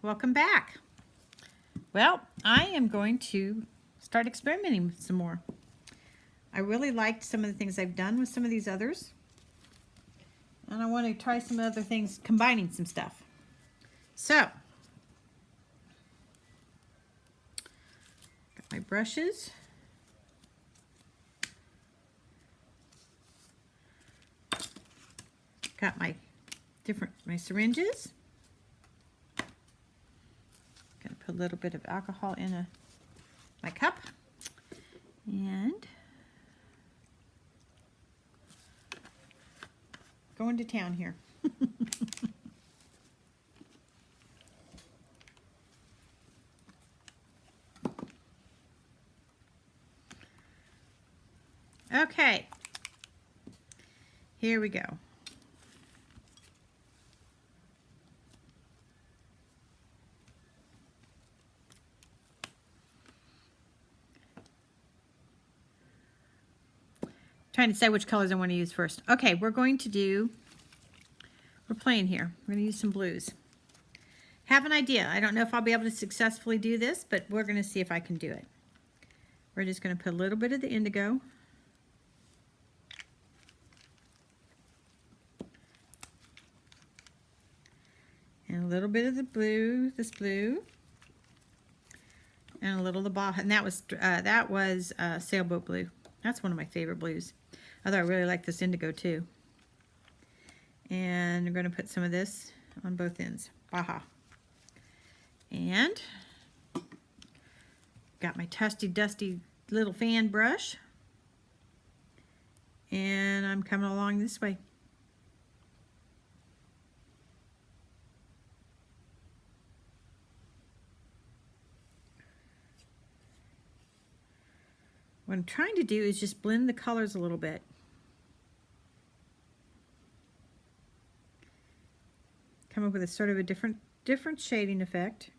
Welcome back. Well, I am going to start experimenting with some more. I really liked some of the things I've done with some of these others. And I want to try some other things, combining some stuff. So, got my brushes. Got my syringes. Gonna put a little bit of alcohol in my cup. And going to town here. Okay, here we go. Trying to decide which colors I want to use first. Okay, we're playing here. We're going to use some blues. Have an idea. I don't know if I'll be able to successfully do this, but we're going to see if I can do it. We're just going to put a little bit of the indigo. And a little bit of the blue, this blue. And a little of the Baja. And that was sailboat blue. That's one of my favorite blues. Although I really like this indigo too. And I'm going to put some of this on both ends. Baja. And got my dusty little fan brush. And I'm coming along this way. What I'm trying to do is just blend the colors a little bit. Come up with a sort of a different shading effect.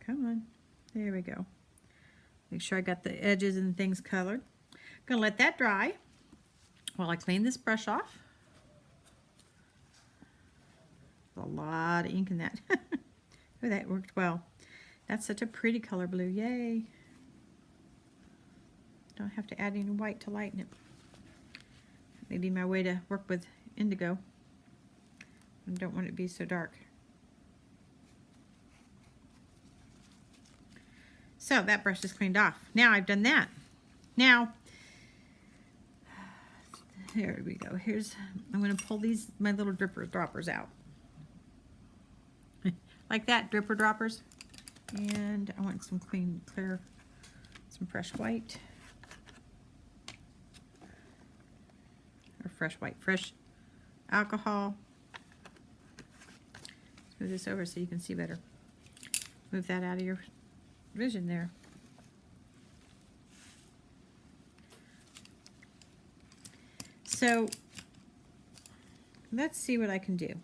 Come on. There we go. Make sure I got the edges and things colored. I'm going to let that dry while I clean this brush off. There's a lot of ink in that. Oh, that worked well. That's such a pretty color blue. Yay. Don't have to add any white to lighten it. Maybe my way to work with indigo. I don't want it to be so dark. So that brush is cleaned off. Now I've done that. Now, here we go. I'm going to pull my little dripper droppers out. Like that, dripper droppers. And I want some clear, some fresh white. Or fresh white, fresh alcohol. Let's move this over so you can see better. Move that out of your vision there. So let's see what I can do.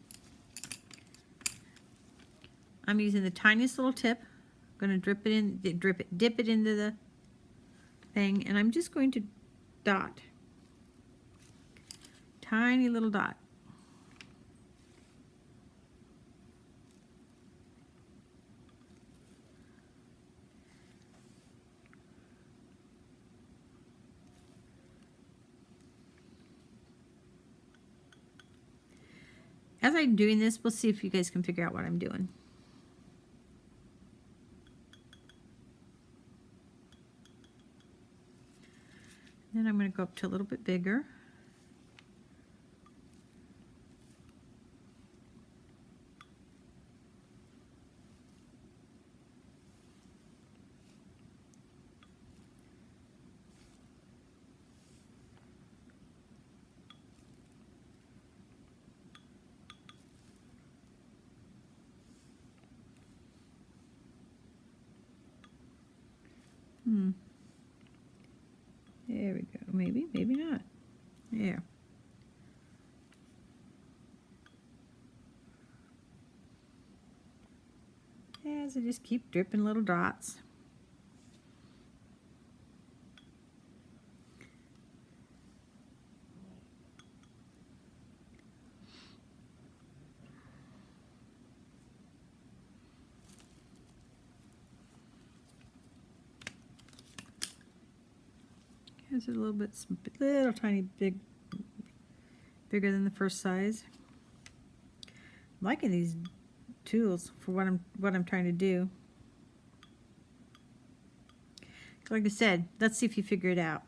I'm using the tiniest little tip. I'm going to dip it into the thing, and I'm just going to dot. Tiny little dot. As I'm doing this, we'll see if you guys can figure out what I'm doing. Then I'm going to go up to a little bit bigger. There we go. Maybe, maybe not. There. As I just keep dripping little dots. This is a little tiny bigger than the first size. I'm liking these tools for what I'm trying to do. Like I said, let's see if you figure it out.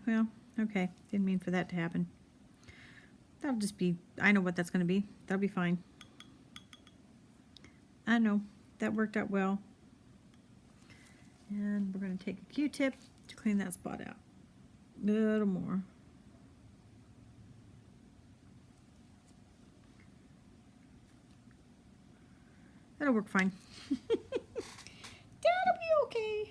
Well, okay. Didn't mean for that to happen. That'll just be, I know what that's going to be. That'll be fine. I know. That worked out well. And we're going to take a Q-tip to clean that spot out. A little more. That'll work fine. That'll be okay.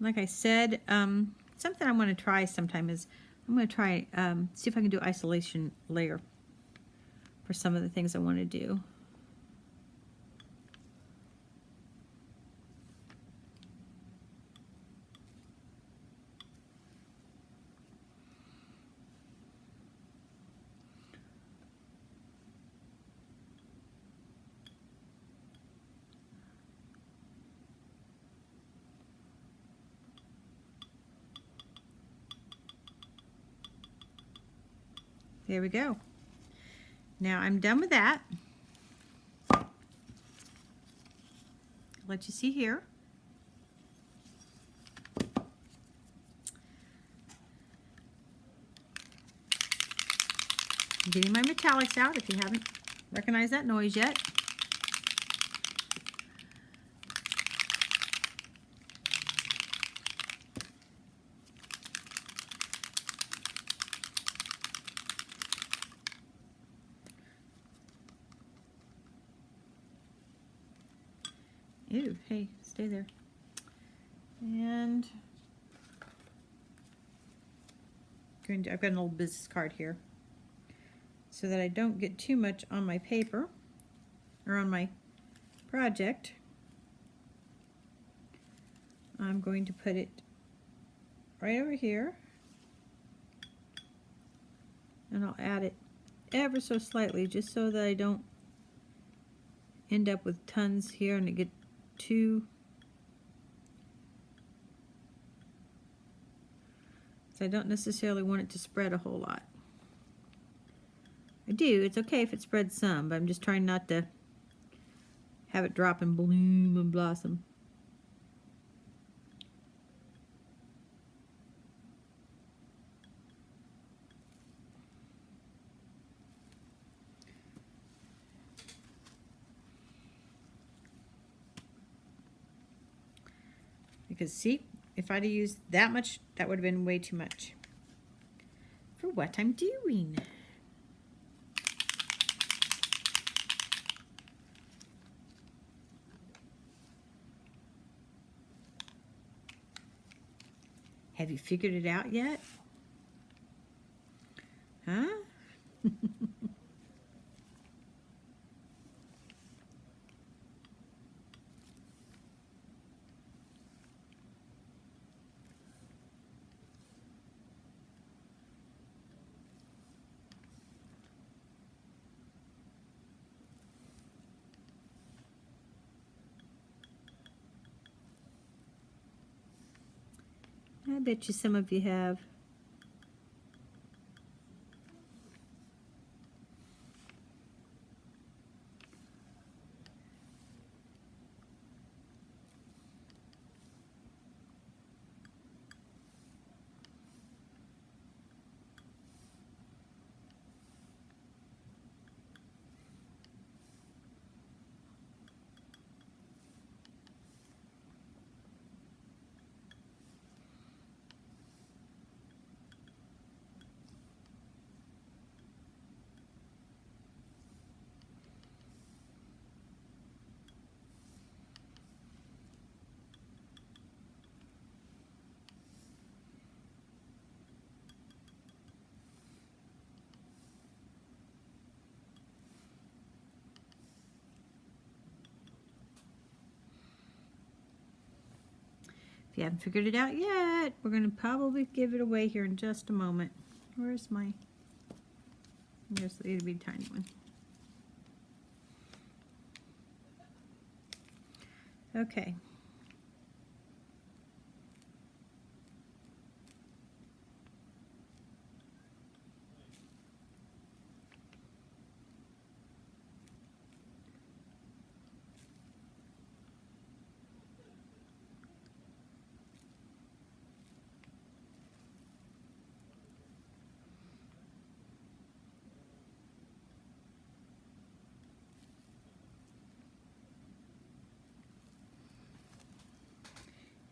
Like I said, something I want to try sometime is I'm going to try, see if I can do isolation layer for some of the things I want to do. There we go. Now I'm done with that. I'll let you see here. I'm getting my metallics out if you haven't recognized that noise yet. Ew, hey, stay there. And I've got an old business card here so that I don't get too much on my paper or on my project. I'm going to put it right over here, and I'll add it ever so slightly just so that I don't end up with tons here and it get too, so I don't necessarily want it to spread a whole lot. I do, it's okay if it spreads some, but I'm just trying not to have it drop and bloom and blossom. Because see, if I'd have used that much, that would have been way too much for what I'm doing. Have you figured it out yet? Huh? I bet you some of you have. If you haven't figured it out yet, we're going to probably give it away here in just a moment. Where's my... There's the itty bitty tiny one. Okay.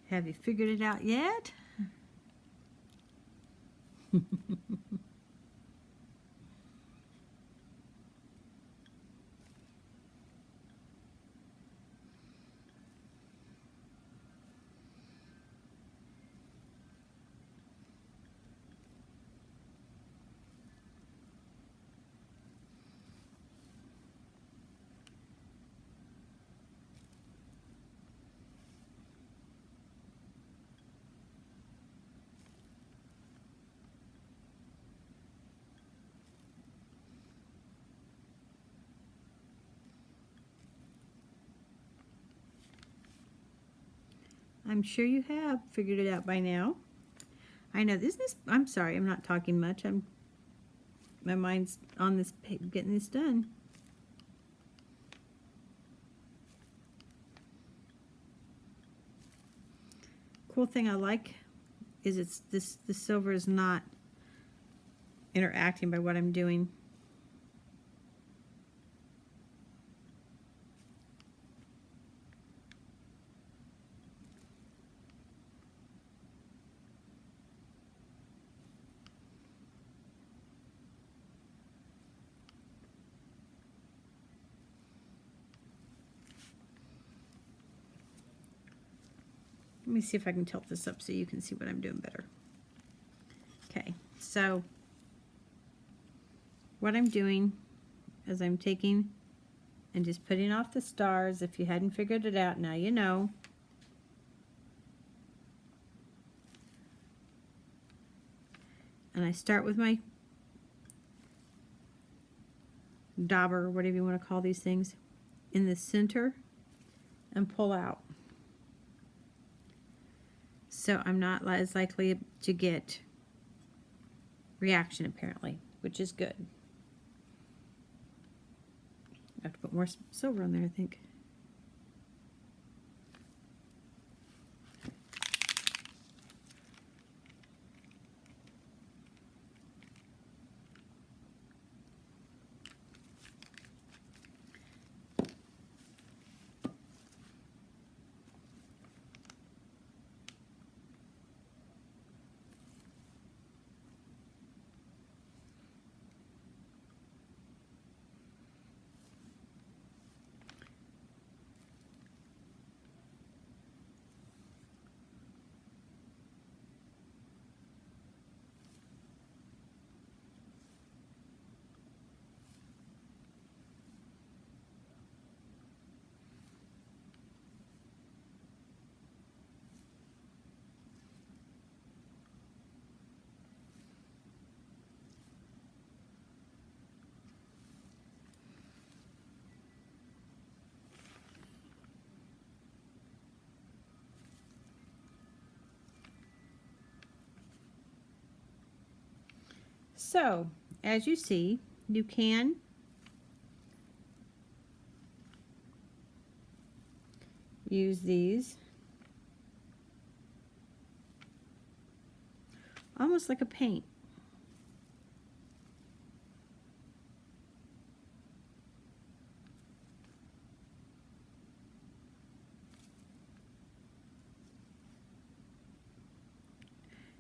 Have you figured it out yet? I'm sure you have figured it out by now. I know this is, I'm sorry, I'm not talking much. My mind's on this, getting this done. Cool thing I like is the silver is not interacting by what I'm doing. Let me see if I can tilt this up so you can see what I'm doing better. Okay, so what I'm doing is I'm taking and just putting off the stars. If you hadn't figured it out, now you know. And I start with my dauber, whatever you want to call these things, in the center and pull out. So I'm not as likely to get reaction apparently, which is good. I have to put more silver on there, I think. So, as you see, you can use these almost like a paint.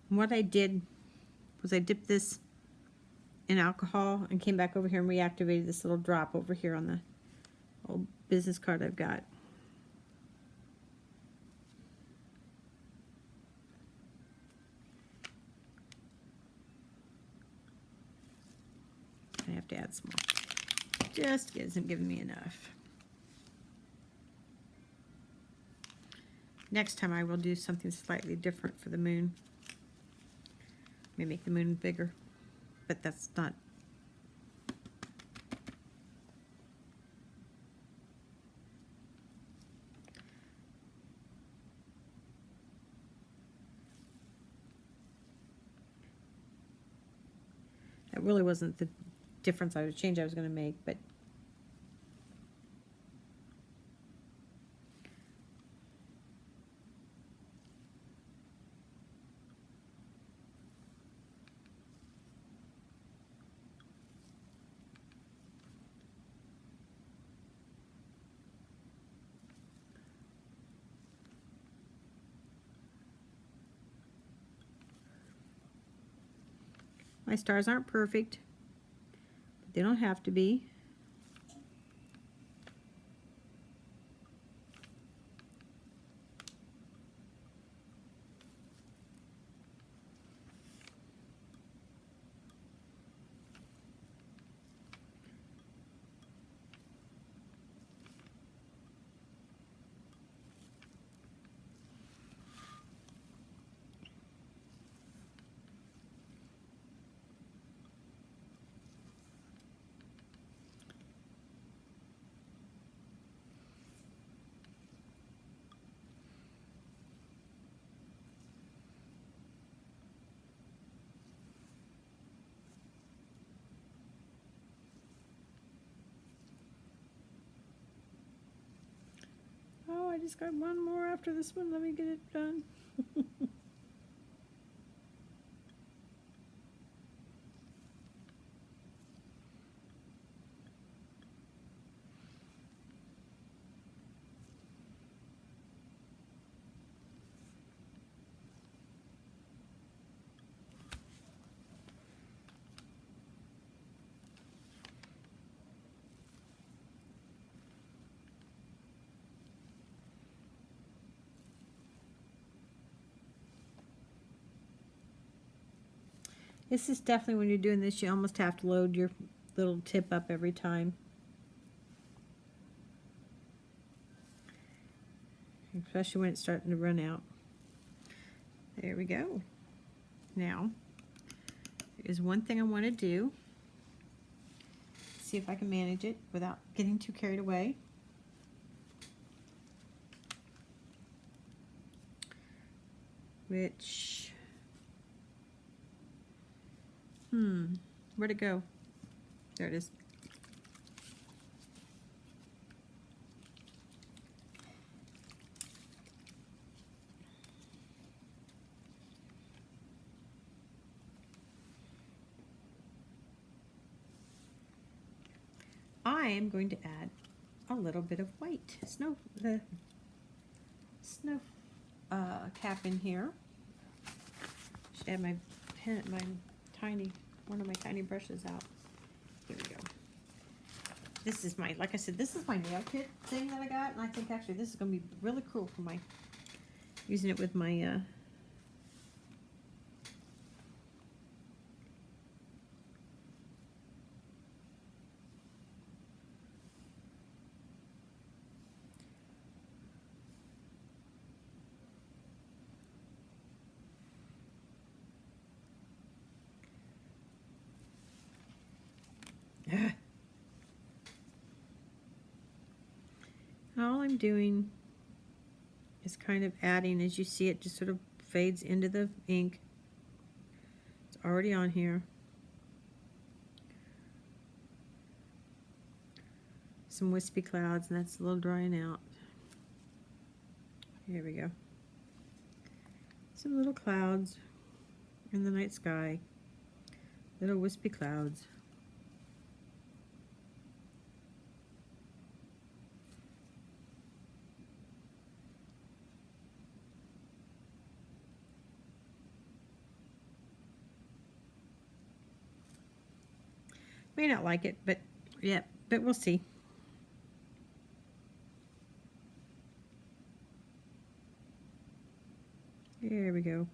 And what I did was I dipped this in alcohol and came back over here and reactivated this little drop over here on the old business card I've got. I have to add some more. Just isn't giving me enough. Next time I will do something slightly different for the moon. Maybe make the moon bigger, but that's not. That really wasn't the difference I was going to make, but my stars aren't perfect, but they don't have to be. Oh, I just got one more after this one. Let me get it done. This is definitely, when you're doing this, you almost have to load your little tip up every time. Especially when it's starting to run out. There we go. Now, there's one thing I want to do. See if I can manage it without getting too carried away. Which, where'd it go? There it is. I am going to add a little bit of white snow, the snow cap in here. Should add my pen, one of my tiny brushes out. Here we go. This is my, like I said, this is my nail kit thing that I got, and I think actually this is going to be really cool for my, using it with my all I'm doing is kind of adding, as you see, it just sort of fades into the ink. It's already on here. Some wispy clouds, and that's a little drying out. Here we go. Some little clouds in the night sky. Little wispy clouds. May not like it, but yeah, but we'll see. There we go.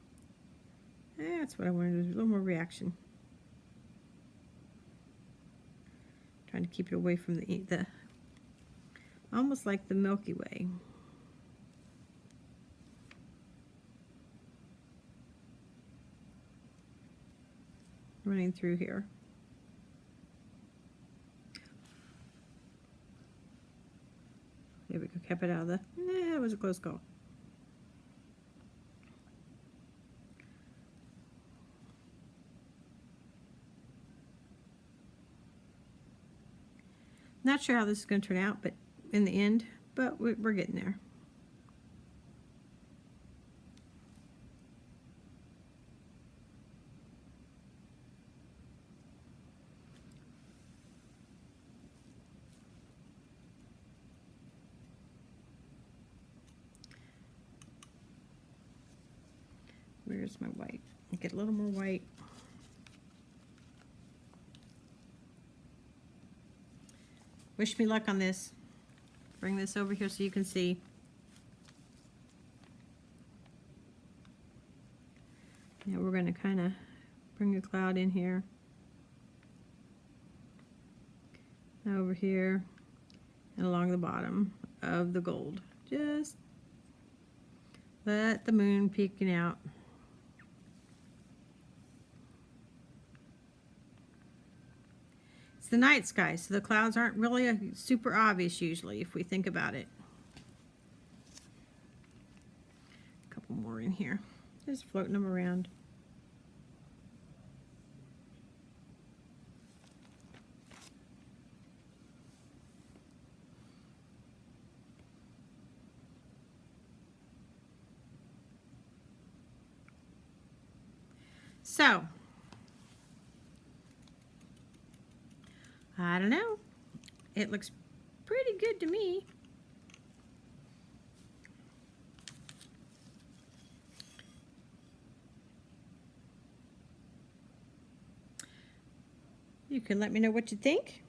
That's what I wanted, a little more reaction. Trying to keep it away from the almost like the Milky Way. running through here. There we go, kept it out of the, it was a close call. Not sure how this is going to turn out, but in the end, but we're getting there. Where's my white? Get a little more white. Wish me luck on this. Bring this over here so you can see. Now we're going to kind of bring a cloud in here. Over here and along the bottom of the gold. Just let the moon peeking out. The night sky, so the clouds aren't really super obvious usually if we think about it. A couple more in here, just floating them around. So I don't know. It looks pretty good to me. You can let me know what you think.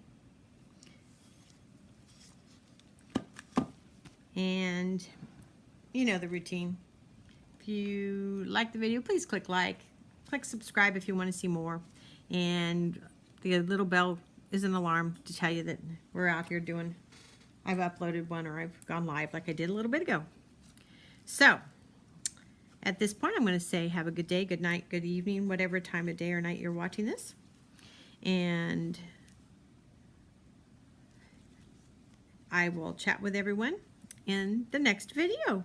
And you know the routine. If you like the video, please click like. Click subscribe if you want to see more. And the little bell is an alarm to tell you that we're out here doing, I've uploaded one or I've gone live like I did a little bit ago. So at this point I'm going to say have a good day, good night, good evening, whatever time of day or night you're watching this. And I will chat with everyone in the next video.